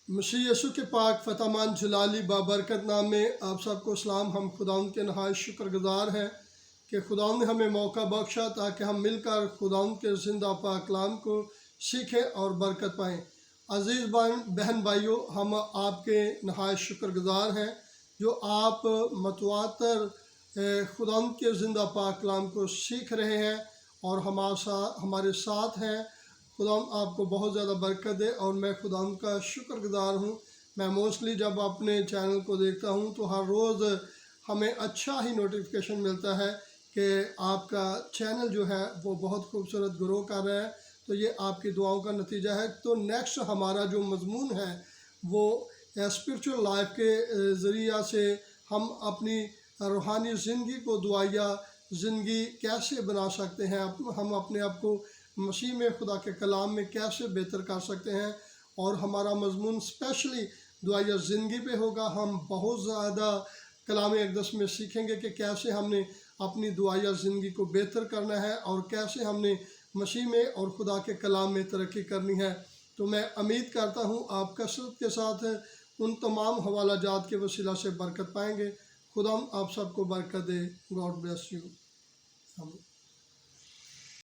मसीह यीशु के पाक फतमान जलाली बाबरकत नाम में आप सबको सलाम। हम खुदाउन के नहायत शुक्रगुजार हैं कि खुदाउन ने हमें मौका बख्शा ताकि हम मिलकर खुदाउन के ज़िंदा पाक कलाम को सीखें और बरकत पाएँ। अज़ीज़ बहन भाइयों, हम आपके नहायत शुक्रगुजार हैं जो आप मतवातर खुदाउन के ज़िंदा पाक कलाम को सीख रहे हैं और हमारे साथ हैं। खुदाम आपको बहुत ज़्यादा बरकत दे और मैं खुदाम का शुक्रगुजार हूँ। मैं मोस्टली जब अपने चैनल को देखता हूँ तो हर रोज़ हमें अच्छा ही नोटिफिकेशन मिलता है कि आपका चैनल जो है वो बहुत खूबसूरत ग्रो कर रहा है। तो ये आपकी दुआओं का नतीजा है। तो नेक्स्ट हमारा जो मज़मून है वो स्पिरिचुअल लाइफ के ज़रिया से हम अपनी रूहानी ज़िंदगी को दुआया ज़िंदगी कैसे बना सकते हैं, हम अपने आप को मसीह में खुदा के कलाम में कैसे बेहतर कर सकते हैं। और हमारा मज़मून स्पेशली दुआया ज़िंदगी पे होगा। हम बहुत ज़्यादा कलाम अक़दस में सीखेंगे कि कैसे हमने अपनी दुआया ज़िंदगी को बेहतर करना है और कैसे हमने मसीह में और खुदा के कलाम में तरक्की करनी है। तो मैं उम्मीद करता हूँ आप कसरत के साथ उन तमाम हवाला जात के वसीला से बरकत पाएंगे। खुदा आप सबको बरकत दे। God bless you.